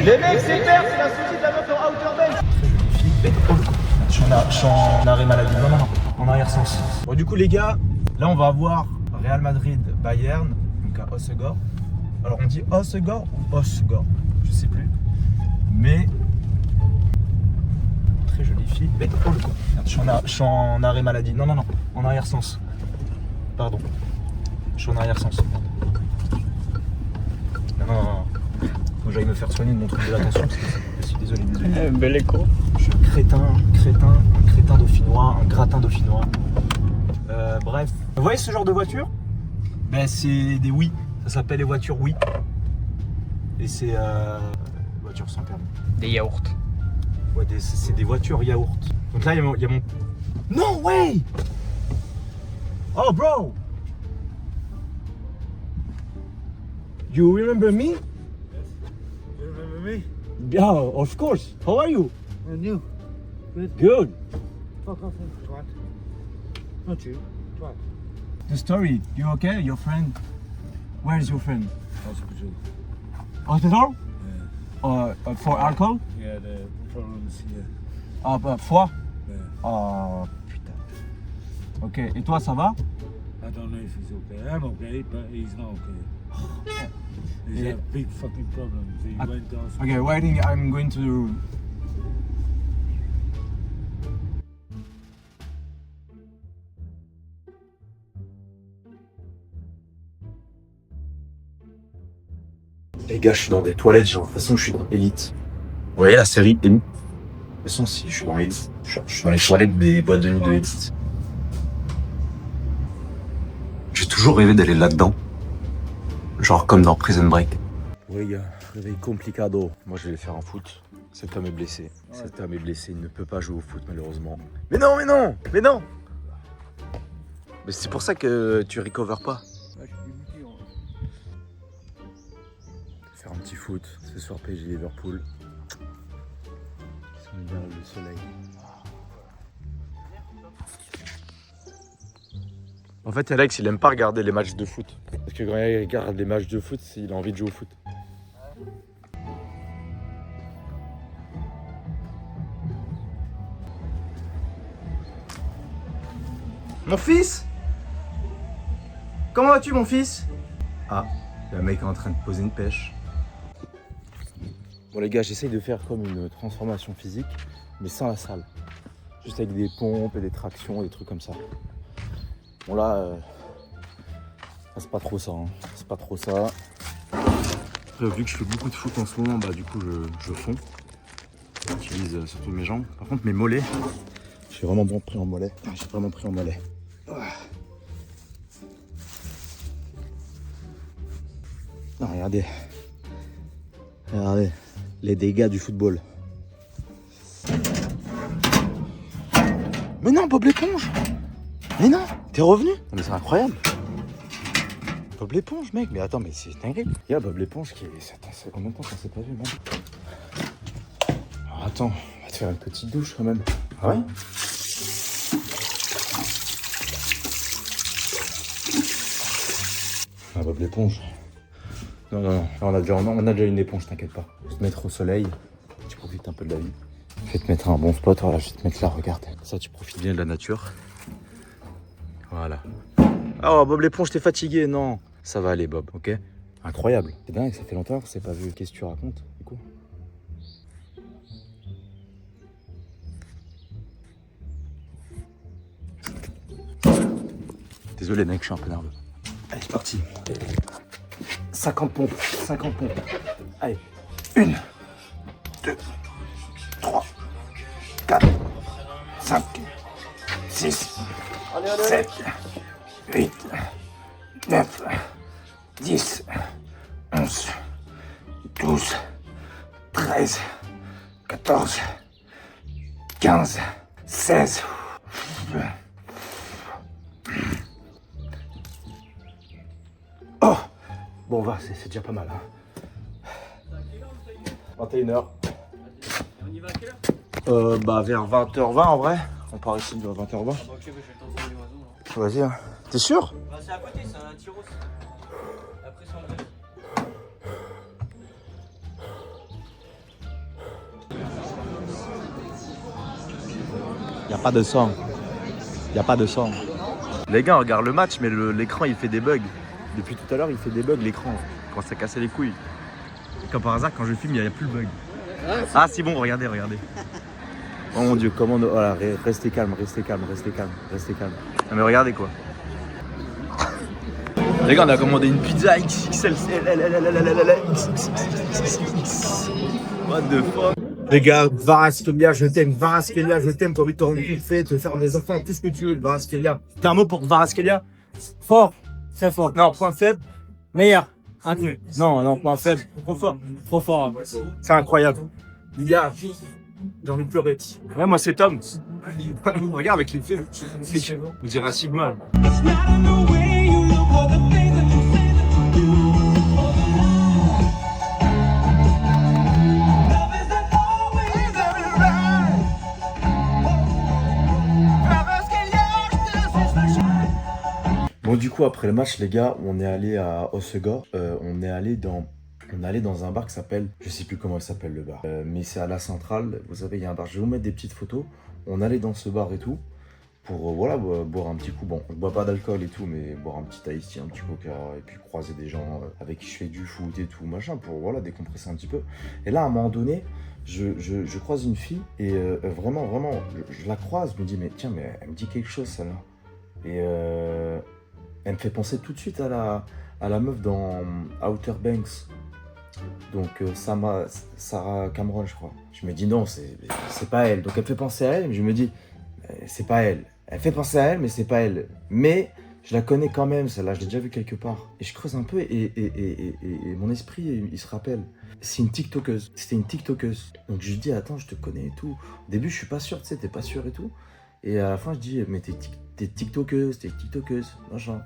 Les mecs, c'est clair, c'est la sortie de la meuf en Outer Banks. Je suis en arrêt maladie. Non, en arrière sens. Bon, du coup, les gars, là, on va avoir Real Madrid, Bayern, donc à Hossegor. Alors, on dit Hossegor ou Hossegor, je sais plus. Mais très jolie fille. Mais oh, le con. Je suis en arrêt maladie. Non, en arrière sens. Pardon. Je suis en arrière sens. Non. Faut que j'aille me faire soigner de mon truc de l'attention parce que je suis désolé. Bel écho. Je suis un crétin dauphinois, un gratin dauphinois. Bref. Vous voyez ce genre de voiture? Ben c'est des oui. Ça s'appelle les voitures oui. Et c'est voitures sans permis. Des yaourts. Ouais, c'est des voitures yaourt. Donc là, il y a mon... No way! Oh, bro! You remember me? You remember me? Yeah, of course. How are you? And you? Good. Fuck off, twat. Not you, twat. The story. You okay? Your friend? Where is your friend? Hospital. Hospital? Yeah. For alcohol? Yeah, the problems here. Ah, foie? Yeah. Oh, putain. Ok. Et toi, ça va? I don't know if he's okay. I'm okay, but he's not okay. He's Yeah. had big fucking problems. He went to hospital. Okay, waiting. I'm going to... Les gars, je suis dans des toilettes, j'ai l'impression que je suis dans Elite. Vous voyez la série Elite? De toute façon, si, je suis dans Elite. Je suis dans les toilettes des boîtes de nuit de Elite. J'ai toujours rêvé d'aller là-dedans. Genre comme dans Prison Break. Oui, gars, réveil complicado. Moi, je vais faire un foot. Cet homme est blessé. Cet homme est blessé, il ne peut pas jouer au foot, malheureusement. Mais non! Mais c'est pour ça que tu recovers pas. Faire un petit foot, ce soir PSG Liverpool. Ils sont bien le soleil. En fait, Alex, il aime pas regarder les matchs de foot. Parce que quand il regarde les matchs de foot, il a envie de jouer au foot. Mon fils? Comment vas-tu, mon fils? Ah, le mec est en train de poser une pêche. Bon les gars, j'essaye de faire comme une transformation physique, mais sans la salle. Juste avec des pompes et des tractions, des trucs comme ça. Bon là, c'est pas trop ça. C'est pas trop ça. Après, vu que je fais beaucoup de foot en ce moment, bah du coup je fonds. J'utilise surtout mes jambes. Par contre mes mollets, j'ai vraiment bien pris en mollet. J'ai vraiment pris en mollet. Non, regardez les dégâts du football. Mais non, Bob l'éponge. Mais non, t'es revenu. Non, mais c'est incroyable. Bob l'éponge, mec. Mais attends, mais c'est dingue. Il y a Bob l'éponge qui est... Ça fait combien de temps qu'on s'est pas vu, même? Alors attends, on va te faire une petite douche quand même. Ah ouais? Ah, Bob l'éponge. Non, on a déjà une éponge, t'inquiète pas. Je vais te mettre au soleil, tu profites un peu de la vie. Je vais te mettre un bon spot, voilà, je vais te mettre là, regarde. Ça, tu profites bien de la nature. Voilà. Oh, Bob l'éponge, t'es fatigué, non. Ça va aller, Bob, ok? Incroyable. C'est dingue, ça fait longtemps que c'est pas vu. Qu'est-ce que tu racontes, du coup? Désolé, mec, je suis un peu nerveux. Allez, c'est parti. 50 pompes. Allez, 1, 2, 3, 4, 5, 6, 7, 8, 9, 10, 11, 12, 13, 14, 15, 16. Oh! Bon, va, c'est déjà pas mal. Hein. 21h. On y va à quelle heure? Bah, vers 20h20 en vrai. On part ici vers 20h20. Ah bah ok, bah, je vais le temps sur les oiseaux. Vas-y, hein. T'es sûr? Bah, c'est à côté, c'est un tyros. Après, c'est en vrai. Y a pas de sang. Y a pas de sang. Les gars, on regarde le match, mais l'écran il fait des bugs. Depuis tout à l'heure, il fait des bugs l'écran. Quand ça cassait les couilles. Et comme par hasard, quand je filme, il n'y a plus le bug. Ah, c'est bon, regardez. Oh mon dieu, comment. Voilà, restez calme. Non, mais regardez quoi. Les gars, on a commandé une pizza XXL. What the fuck? Les gars, Kvaratskhelia, je t'aime. Kvaratskhelia, je t'aime. T'as envie de te rendre fait, te faire des enfants, tout ce que tu veux. Kvaratskhelia. T'as un mot pour Kvaratskhelia? Fort. Très fort. Non, point faible. Meilleur. Non, point faible. Trop fort. C'est incroyable. Les gars, j'ai envie de pleurer. Ouais, moi, c'est Tom. Regarde avec les faits. On dirait un Sigma. Bon, du coup, après le match, les gars, on est allé à Hossegor. On est allé dans un bar qui s'appelle, je sais plus comment il s'appelle le bar, mais c'est à la centrale. Vous savez, il y a un bar. Je vais vous mettre des petites photos. On allait dans ce bar et tout pour voilà boire un petit coup. Bon, on ne boit pas d'alcool et tout, mais boire un petit iced tea, un petit coca et puis croiser des gens avec qui je fais du foot et tout machin pour voilà décompresser un petit peu. Et là, à un moment donné, je croise une fille et vraiment, je la croise. Je me dis mais tiens, mais elle me dit quelque chose celle-là. Et elle me fait penser tout de suite à la meuf dans Outer Banks. Donc Sarah Cameron, je crois. Je me dis non, c'est pas elle. Donc elle me fait penser à elle, mais je me dis c'est pas elle. Elle fait penser à elle, mais c'est pas elle. Mais je la connais quand même, celle-là, je l'ai déjà vue quelque part. Et je creuse un peu et mon esprit, il se rappelle. C'est une TikTokeuse. C'était une TikTokeuse. Donc je lui dis attends, je te connais et tout. Au début, je suis pas sûr, tu sais, t'es pas sûr et tout. Et à la fin, je dis mais t'es TikTokeuse, machin.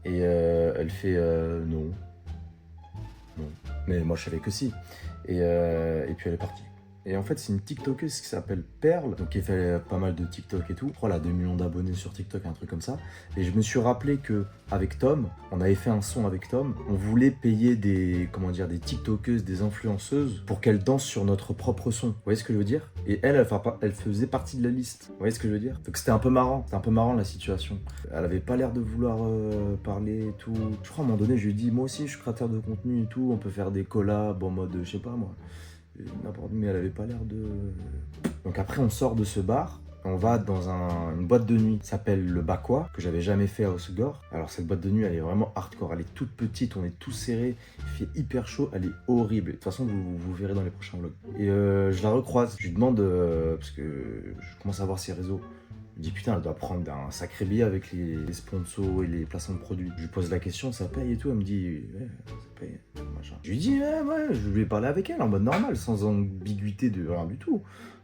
Et elle fait non. Mais moi je savais que si. Et puis elle est partie. Et en fait c'est une TikTokeuse qui s'appelle Perle, donc qui fait pas mal de TikTok et tout. Je crois elle a 2 millions d'abonnés sur TikTok, un truc comme ça. Et je me suis rappelé que avec Tom, on avait fait un son avec Tom. On voulait payer des TikTokeuses, des influenceuses pour qu'elles dansent sur notre propre son. Vous voyez ce que je veux dire? Et elle faisait partie de la liste. Vous voyez ce que je veux dire? Donc c'était un peu marrant. C'était un peu marrant la situation. Elle avait pas l'air de vouloir parler et tout. Je crois à un moment donné je lui ai dit moi aussi je suis créateur de contenu et tout. On peut faire des collabs en mode je sais pas moi. Mais elle avait pas l'air de... Donc après on sort de ce bar, on va dans une boîte de nuit qui s'appelle le Bakwa, que j'avais jamais fait à Hossegor. Alors cette boîte de nuit elle est vraiment hardcore, elle est toute petite, on est tous serrés, il fait hyper chaud, elle est horrible. De toute façon vous verrez dans les prochains vlogs. Et je la recroise, je lui demande, parce que je commence à voir ses réseaux. Je me dis putain elle doit prendre un sacré billet avec les sponsors et les placements de produits. Je lui pose la question, ça paye et tout, elle me dit ouais ça paye, machin. Je lui dis ouais, je lui ai parlé avec elle en mode normal, sans ambiguïté de rien du tout.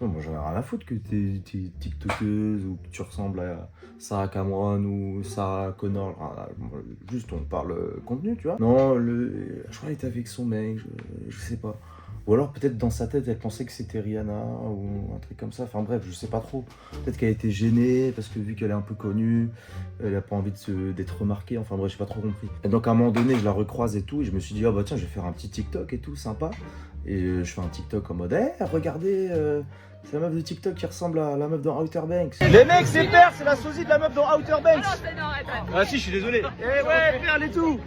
Moi j'en ai rien à foutre que t'es TikTokeuse ou que tu ressembles à Sarah Cameron ou Sarah Connor. Juste on parle contenu tu vois. Non, je crois qu'elle était avec son mec, je sais pas. Ou alors peut-être dans sa tête elle pensait que c'était Rihanna ou un truc comme ça, enfin bref je sais pas trop. Peut-être qu'elle était gênée parce que vu qu'elle est un peu connue, elle a pas envie d'être remarquée, enfin bref j'ai pas trop compris. Et donc à un moment donné je la recroise et tout et je me suis dit oh bah tiens je vais faire un petit TikTok et tout sympa. Et je fais un TikTok en mode regardez c'est la meuf de TikTok qui ressemble à la meuf dans Outer Banks. Les mecs, c'est Perle, c'est la sosie de la meuf dans Outer Banks. Ah si, je suis désolé. Eh ouais, Perle et tout.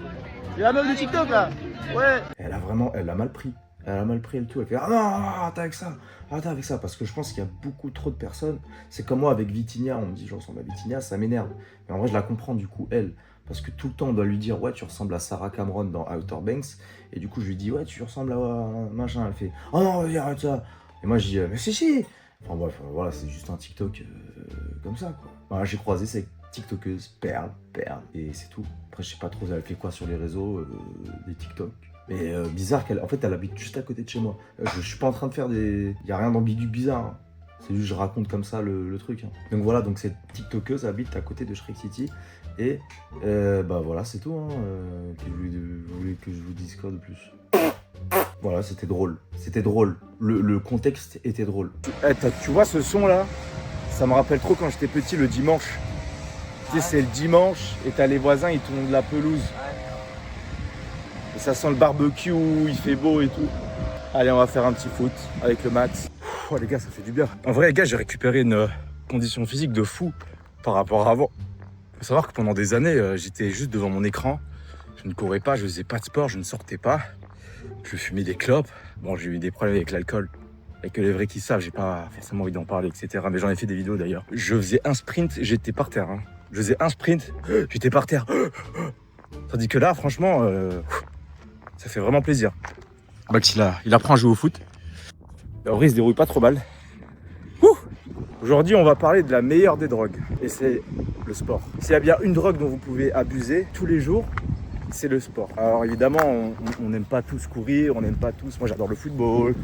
C'est la meuf de TikTok là. Ouais. Elle l'a mal pris. Elle a mal pris le tout. Elle fait ah non, attends avec ça. Attends avec ça. Parce que je pense qu'il y a beaucoup trop de personnes. C'est comme moi avec Vitinha. On me dit je ressemble à Vitinha. Ça m'énerve. Mais en vrai, je la comprends du coup, elle. Parce que tout le temps, on doit lui dire ouais, tu ressembles à Sarah Cameron dans Outer Banks. Et du coup, je lui dis ouais, tu ressembles à machin. Elle fait oh non, vas-y, arrête ça. Et moi, je dis mais si. Enfin bref, voilà, c'est juste un TikTok comme ça quoi. Voilà, j'ai croisé cette TikTokeuse, Perle. Et c'est tout. Après, je sais pas trop, elle fait quoi sur les réseaux, des TikTok. Mais bizarre qu'elle habite juste à côté de chez moi. Je suis pas en train de faire des... Il y a rien d'ambigu bizarre. Hein. C'est juste je raconte comme ça le truc. Hein. Donc voilà, donc cette TikTokeuse habite à côté de Shrek City. Et bah voilà, c'est tout. Hein. Vous voulez que je vous dise quoi de plus? Voilà, c'était drôle. C'était drôle. Le contexte était drôle. Tu vois ce son là? Ça me rappelle trop quand j'étais petit le dimanche. Tu sais, c'est le dimanche et t'as les voisins, ils tournent de la pelouse. Et ça sent le barbecue, il fait beau et tout. Allez, on va faire un petit foot avec le Max. Oh les gars, ça fait du bien. En vrai les gars, j'ai récupéré condition physique de fou par rapport à avant. Faut savoir que pendant des années, j'étais juste devant mon écran. Je ne courais pas, je faisais pas de sport, je ne sortais pas. Je fumais des clopes. Bon, j'ai eu des problèmes avec l'alcool. Et que les vrais qui savent, j'ai pas forcément envie d'en parler, etc. Mais j'en ai fait des vidéos d'ailleurs. Je faisais un sprint, j'étais par terre. Hein. Je faisais un sprint, j'étais par terre. Tandis que là, franchement, ça fait vraiment plaisir. Max, il apprend à jouer au foot. Henri se déroule pas trop mal. Aujourd'hui, on va parler de la meilleure des drogues. Et c'est le sport. S'il y a bien une drogue dont vous pouvez abuser tous les jours, c'est le sport. Alors évidemment, on n'aime pas tous courir, on n'aime pas tous... Moi, j'adore le football.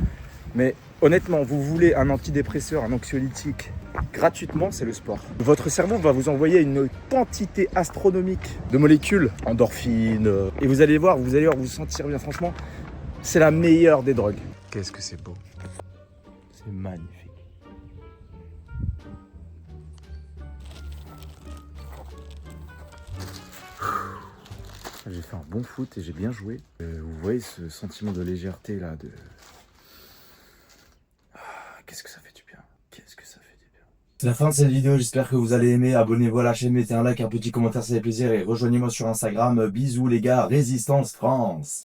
Mais honnêtement, vous voulez un antidépresseur, un anxiolytique gratuitement, c'est le sport. Votre cerveau va vous envoyer une quantité astronomique de molécules, endorphines, et vous allez voir, vous allez vous sentir bien. Franchement, c'est la meilleure des drogues. Qu'est-ce que c'est beau. C'est magnifique. J'ai fait un bon foot et j'ai bien joué. Vous voyez ce sentiment de légèreté là, de... Qu'est-ce que ça fait du bien. Qu'est-ce que ça fait du bien. C'est la fin de cette vidéo, j'espère que vous allez aimer. Abonnez-vous à la chaîne, mettez un like, un petit commentaire, ça fait plaisir. Et rejoignez-moi sur Instagram. Bisous les gars, Résistance France.